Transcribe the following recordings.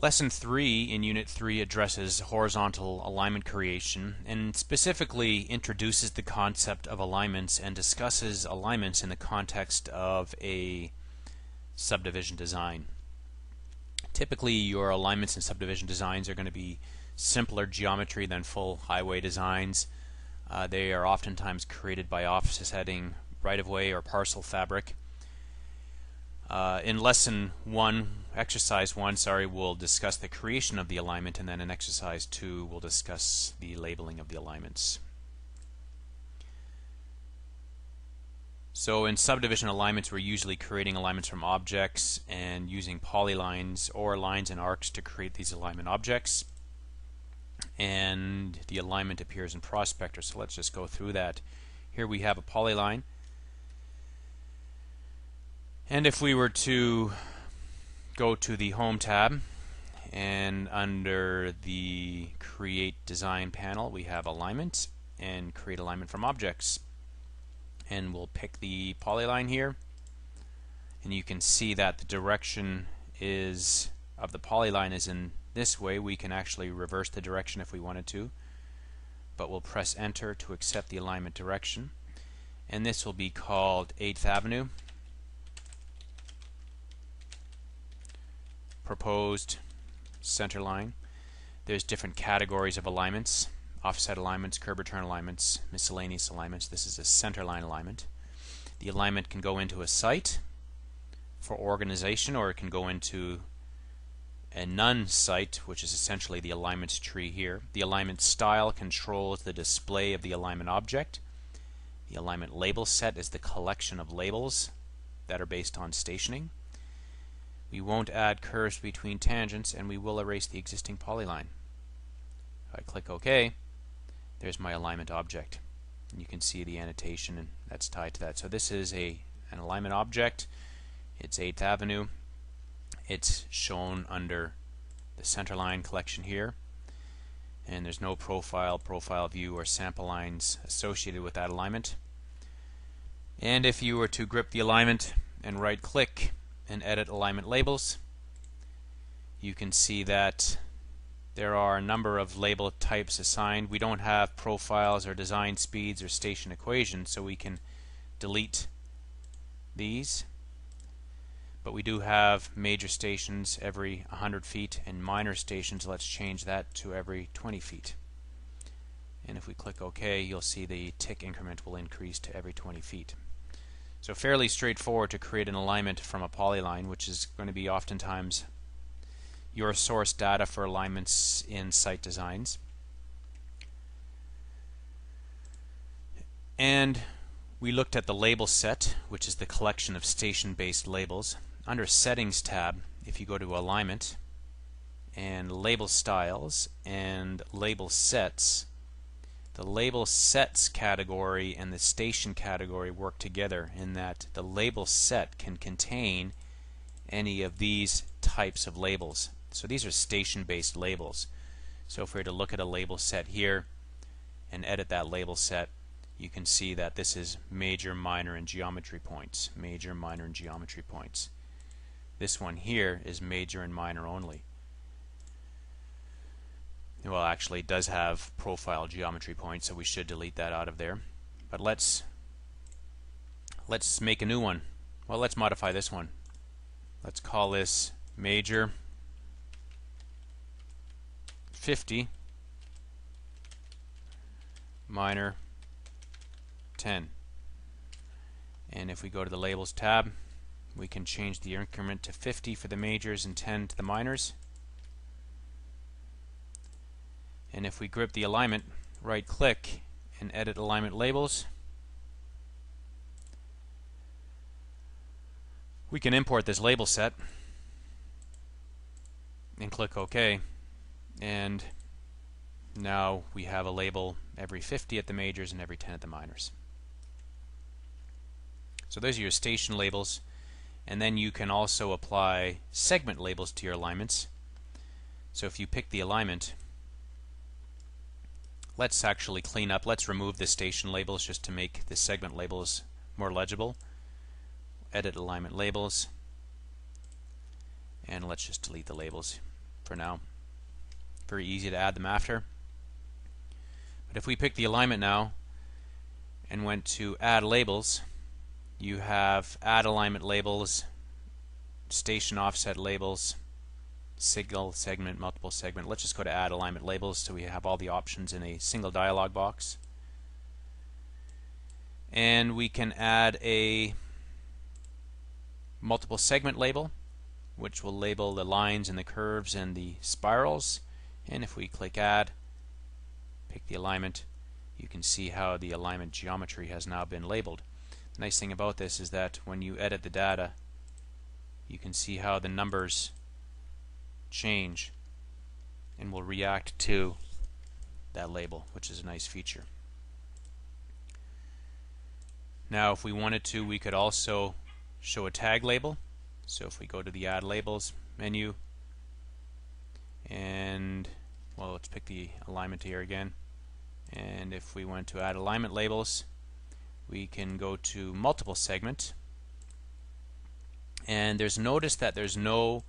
Lesson 3 in Unit 3 addresses horizontal alignment creation and specifically introduces the concept of alignments and discusses alignments in the context of a subdivision design. Typically, your alignments and subdivision designs are going to be simpler geometry than full highway designs. They are oftentimes created by offsetting right-of-way or parcel fabric. In lesson 1, exercise 1, we'll discuss the creation of the alignment, and then in exercise 2 we'll discuss the labeling of the alignments. So in subdivision alignments, we're usually creating alignments from objects and using polylines or lines and arcs to create these alignment objects. And the alignment appears in Prospector, so let's just go through that. Here we have a polyline. And if we were to go to the Home tab and under the Create Design panel we have Alignment and Create Alignment from Objects. And we'll pick the polyline here, and you can see that the direction of the polyline is in this way. We can actually reverse the direction if we wanted to, but we'll press Enter to accept the alignment direction, and this will be called 8th Avenue. Proposed center line. There's different categories of alignments: offset alignments, curb return alignments, miscellaneous alignments. This is a center line alignment. The alignment can go into a site for organization, or it can go into a none site, which is essentially the alignments tree here. The alignment style controls the display of the alignment object. The alignment label set is the collection of labels that are based on stationing. We won't add curves between tangents, and we will erase the existing polyline. If I click OK, there's my alignment object. And you can see the annotation and that's tied to that. So this is an alignment object. It's 8th Avenue. It's shown under the centerline collection here. And there's no profile view, or sample lines associated with that alignment. And if you were to grip the alignment and right click and edit alignment labels, you can see that there are a number of label types assigned. We don't have profiles or design speeds or station equations, so we can delete these. But we do have major stations every 100 feet and minor stations. Let's change that to every 20 feet. And if we click OK, you'll see the tick increment will increase to every 20 feet. So fairly straightforward to create an alignment from a polyline, which is going to be oftentimes your source data for alignments in site designs. And we looked at the label set, which is the collection of station-based labels. Under Settings tab, if you go to Alignment and Label Styles and Label Sets, the label sets category and the station category work together in that the label set can contain any of these types of labels. So these are station-based labels. So if we were to look at a label set here and edit that label set, you can see that this is major, minor, and geometry points. Major, minor, and geometry points. This one here is major and minor only. Well, actually it does have profile geometry points, so we should delete that out of there. But let's make a new one. Well, let's modify this one. Let's call this major 50, minor 10. And if we go to the Labels tab, we can change the increment to 50 for the majors and 10 to the minors. And if we grip the alignment, right click and edit alignment labels, we can import this label set and click OK, and now we have a label every 50 at the majors and every 10 at the minors. So those are your station labels, and then you can also apply segment labels to your alignments. So if you pick the alignment, let's actually clean up. Let's remove the station labels just to make the segment labels more legible. Edit alignment labels, and let's just delete the labels. for now. Very easy to add them after. But if we pick the alignment now and went to add labels, you have add alignment labels, station offset labels, single segment, multiple segment. Let's just go to add alignment labels so we have all the options in a single dialog box. And we can add a multiple segment label, which will label the lines and the curves and the spirals. And if we click add, pick the alignment, you can see how the alignment geometry has now been labeled. The nice thing about this is that when you edit the data, you can see how the numbers change and will react to that label, which is a nice feature. Now if we wanted to, we could also show a tag label. So if we go to the Add Labels menu, and well, let's pick the alignment here again, and if we went to Add Alignment Labels, we can go to Multiple Segment, and notice that there's no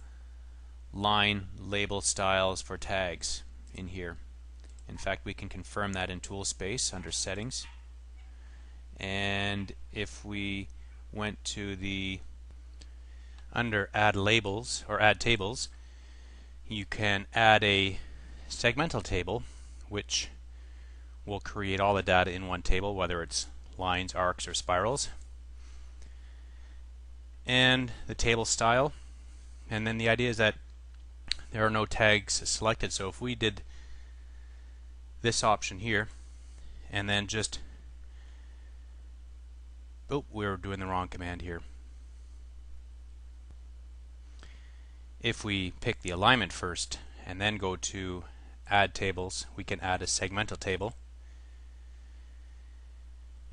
line label styles for tags in here. In fact, we can confirm that in Toolspace under Settings. And if we went to the under Add Labels or Add Tables, you can add a segmental table which will create all the data in one table, whether it's lines, arcs, or spirals, and the table style. And then the idea is that there are no tags selected, so if we did this option here and then just we're doing the wrong command here. If we pick the alignment first and then go to Add Tables, we can add a segmental table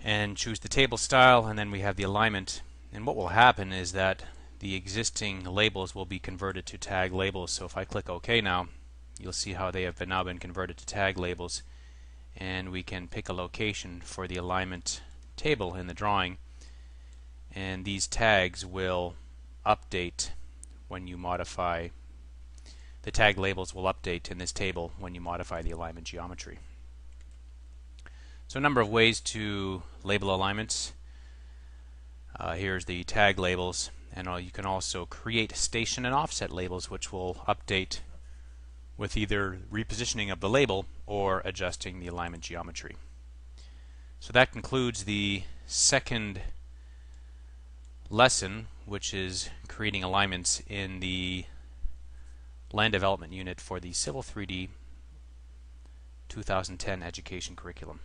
and choose the table style, and then we have the alignment. And what will happen is that the existing labels will be converted to tag labels. So if I click OK now, you'll see how they have now been converted to tag labels, and we can pick a location for the alignment table in the drawing, and these tags will update when you modify. The tag labels will update in this table when you modify the alignment geometry. So a number of ways to label alignments. Here's the tag labels, and you can also create station and offset labels, which will update with either repositioning of the label or adjusting the alignment geometry. So that concludes the second lesson, which is creating alignments in the Land Development Unit for the Civil 3D 2010 education curriculum.